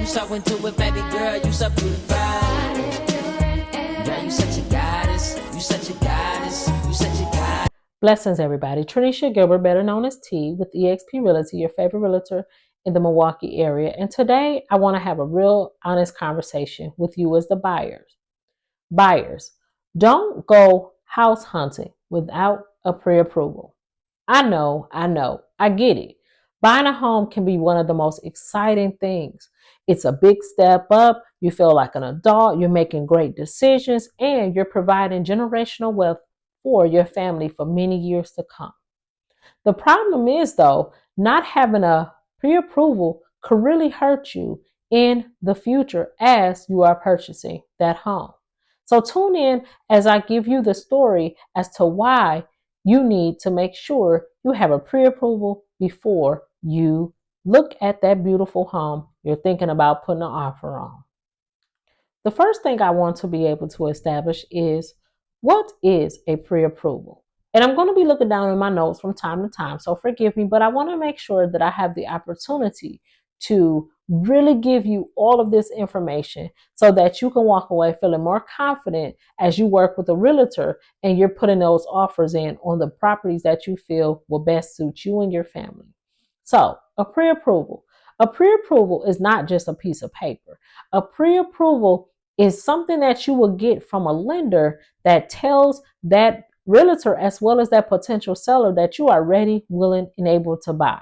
You so into it, baby girl, you so beautiful. Girl, you such a goddess. You such a goddess. You such a goddess. Blessings, everybody. Treneshia Gilbert, better known as T, with eXp Realty, your favorite realtor in the Milwaukee area. And today I want to have a real honest conversation with you as the buyers. Buyers, don't go house hunting without a pre-approval. I know, I get it. Buying a home can be one of the most exciting things. It's a big step up. You feel like an adult. You're making great decisions and you're providing generational wealth for your family for many years to come. The problem is, though, not having a pre-approval could really hurt you in the future as you are purchasing that home. So tune in as I give you the story as to why you need to make sure you have a pre-approval before you look at that beautiful home you're thinking about putting an offer on. The first thing I want to be able to establish is, what is a pre-approval? And I'm going to be looking down in my notes from time to time, so forgive me, but I want to make sure that I have the opportunity to really give you all of this information so that you can walk away feeling more confident as you work with a realtor and you're putting those offers in on the properties that you feel will best suit you and your family. So, a pre-approval. A pre-approval is not just a piece of paper. A pre-approval is something that you will get from a lender that tells that realtor as well as that potential seller that you are ready, willing, and able to buy.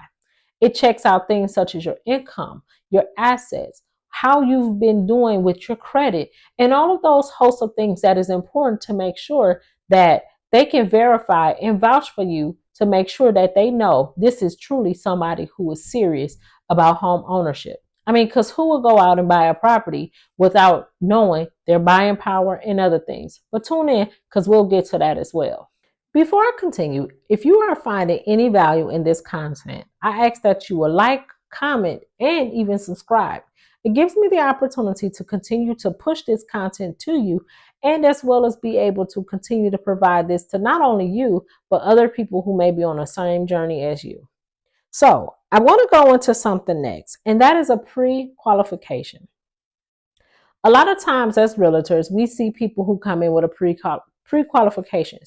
It checks out things such as your income, your assets, how you've been doing with your credit, and all of those hosts of things that is important to make sure that they can verify and vouch for you to make sure that they know this is truly somebody who is serious about home ownership. I mean, because who would go out and buy a property without knowing their buying power and other things? But tune in because we'll get to that as well. Before I continue, if you are finding any value in this content, I ask that you will like, comment, and even subscribe. It gives me the opportunity to continue to push this content to you and as well as be able to continue to provide this to not only you, but other people who may be on the same journey as you. So I want to go into something next, and that is a pre-qualification. A lot of times as realtors, we see people who come in with a pre-qualification,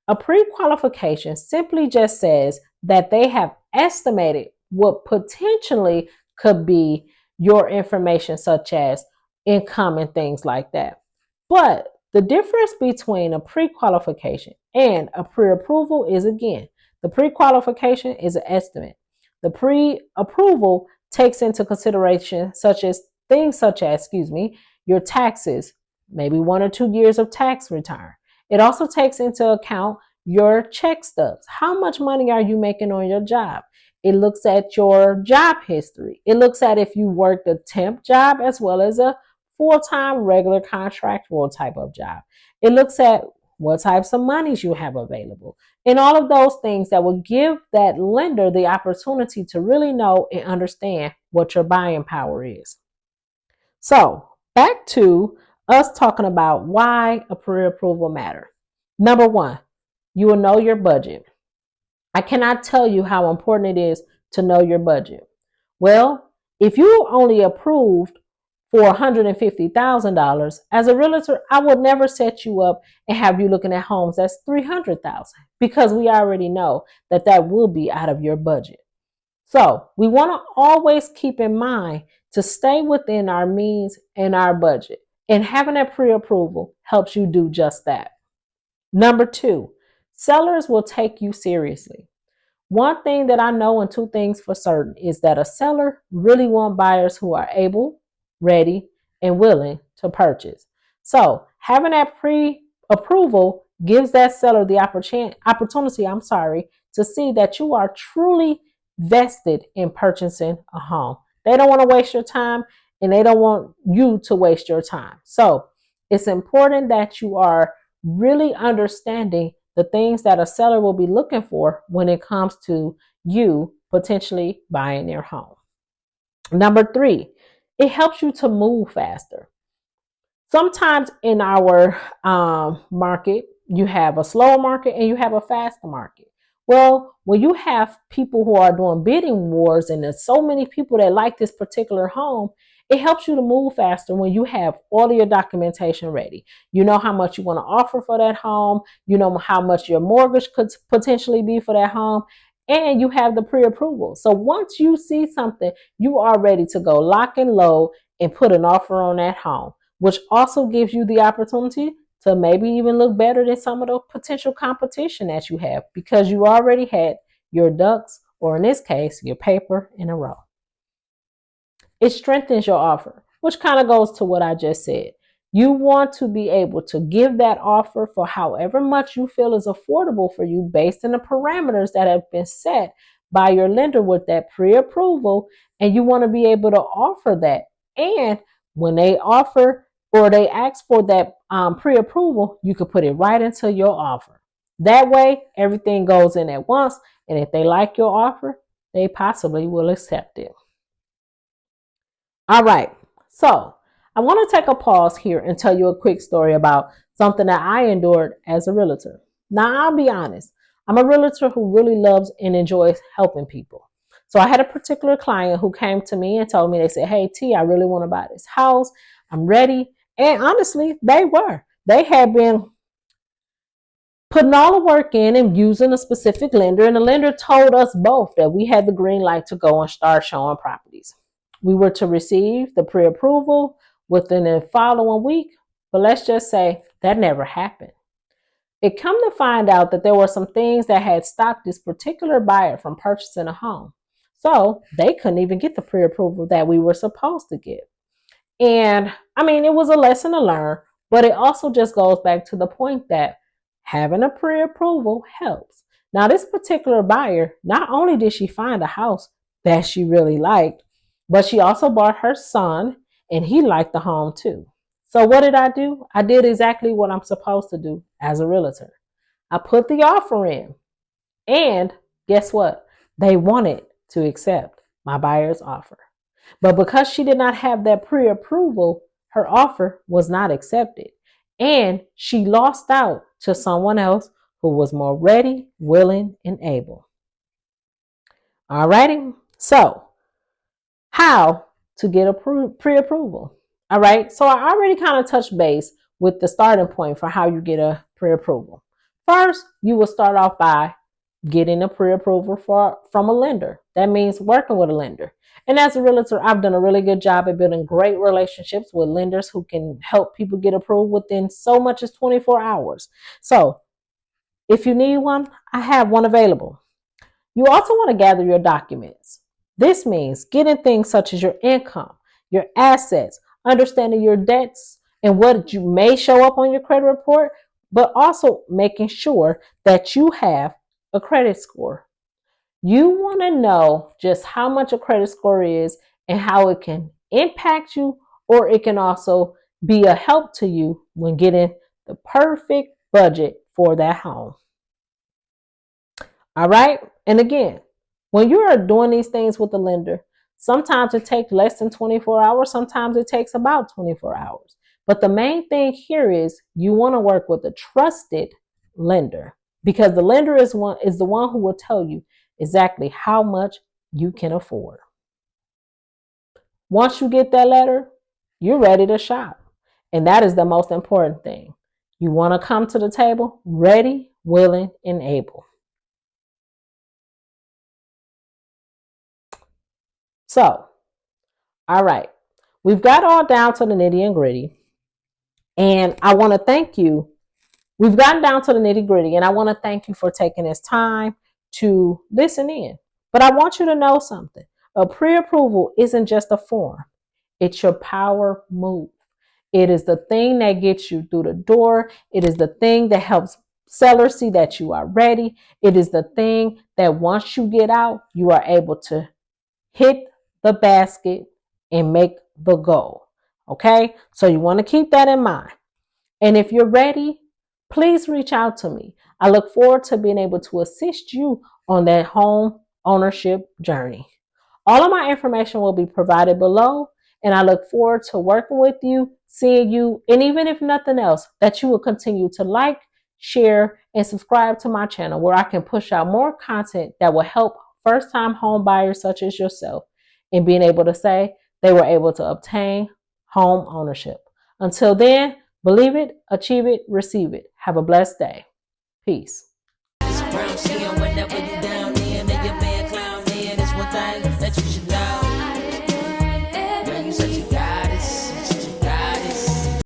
A pre-qualification simply just says that they have estimated what potentially could be your information, such as income and things like that. But the difference between a pre-qualification and a pre-approval is, again, the pre-qualification is an estimate. The pre-approval takes into consideration things such as, your taxes, maybe 1 or 2 years of tax return. It also takes into account your check stubs. How much money are you making on your job? It looks at your job history. It looks at if you worked a temp job as well as a full-time regular contractual type of job. It looks at what types of monies you have available and all of those things that will give that lender the opportunity to really know and understand what your buying power is. So back to us talking about why a pre-approval matter. Number one, you will know your budget. I cannot tell you how important it is to know your budget. Well, if you only approved for $150,000 as a realtor, I would never set you up and have you looking at homes that's $300,000 because we already know that that will be out of your budget. So we want to always keep in mind to stay within our means and our budget. And having a pre-approval helps you do just that. Number two, sellers will take you seriously. One thing that I know and two things for certain is that a seller really wants buyers who are able, ready, and willing to purchase. So having that pre-approval gives that seller the opportunity to see that you are truly vested in purchasing a home. They don't want to waste your time and they don't want you to waste your time. So it's important that you are really understanding the things that a seller will be looking for when it comes to you potentially buying their home. Number three, it helps you to move faster. Sometimes in our market, you have a slower market and you have a faster market. Well, when you have people who are doing bidding wars and there's so many people that like this particular home, it helps you to move faster when you have all of your documentation ready. You know how much you want to offer for that home. You know how much your mortgage could potentially be for that home. And you have the pre-approval. So once you see something, you are ready to go lock and load and put an offer on that home, which also gives you the opportunity to maybe even look better than some of the potential competition that you have because you already had your ducks, or in this case, your paper in a row. It strengthens your offer, which kind of goes to what I just said. You want to be able to give that offer for however much you feel is affordable for you based on the parameters that have been set by your lender with that pre-approval, and you want to be able to offer that. And when they offer or they ask for that pre-approval, you could put it right into your offer. That way, everything goes in at once, and if they like your offer, they possibly will accept it. All right, so I want to take a pause here and tell you a quick story about something that I endured as a realtor. Now, I'll be honest, I'm a realtor who really loves and enjoys helping people. So I had a particular client who came to me and told me, they said, "Hey, T, I really want to buy this house. I'm ready." And honestly, they were. They had been putting all the work in and using a specific lender, and the lender told us both that we had the green light to go and start showing properties. We were to receive the pre-approval within the following week, but let's just say that never happened. It come to find out that there were some things that had stopped this particular buyer from purchasing a home. So they couldn't even get the pre-approval that we were supposed to get. And I mean, it was a lesson to learn, but it also just goes back to the point that having a pre-approval helps. Now, this particular buyer, not only did she find a house that she really liked, but she also bought her son, and he liked the home too. So what did I do? I did exactly what I'm supposed to do as a realtor. I put the offer in, and guess what? They wanted to accept my buyer's offer. But because she did not have that pre-approval, her offer was not accepted. And she lost out to someone else who was more ready, willing, and able. All righty. So, how to get a pre-approval? All right. So I already kind of touched base with the starting point for how you get a pre-approval. First, you will start off by getting a pre-approval from a lender. That means working with a lender. And as a realtor, I've done a really good job at building great relationships with lenders who can help people get approved within so much as 24 hours. So if you need one, I have one available. You also want to gather your documents. This means getting things such as your income, your assets, understanding your debts, and what you may show up on your credit report, but also making sure that you have a credit score. You want to know just how much a credit score is and how it can impact you, or it can also be a help to you when getting the perfect budget for that home. All right. And again, when you are doing these things with the lender, sometimes it takes less than 24 hours. Sometimes it takes about 24 hours. But the main thing here is you want to work with a trusted lender, because the lender is the one who will tell you exactly how much you can afford. Once you get that letter, you're ready to shop. And that is the most important thing. You want to come to the table ready, willing, and able. So, all right, we've got all down to the nitty and gritty. And I want to thank you. We've gotten down to the nitty gritty, and I want to thank you for taking this time to listen in. But I want you to know something. A pre-approval isn't just a form. It's your power move. It is the thing that gets you through the door. It is the thing that helps sellers see that you are ready. It is the thing that once you get out, you are able to hit the basket and make the goal. Okay? So you want to keep that in mind. And if you're ready, please reach out to me. I look forward to being able to assist you on that home ownership journey. All of my information will be provided below, and I look forward to working with you, seeing you, and even if nothing else, that you will continue to like, share, and subscribe to my channel where I can push out more content that will help first-time home buyers such as yourself in being able to say they were able to obtain home ownership. Until then, believe it, achieve it, receive it. Have a blessed day. Peace. It's brown skin whenever you down.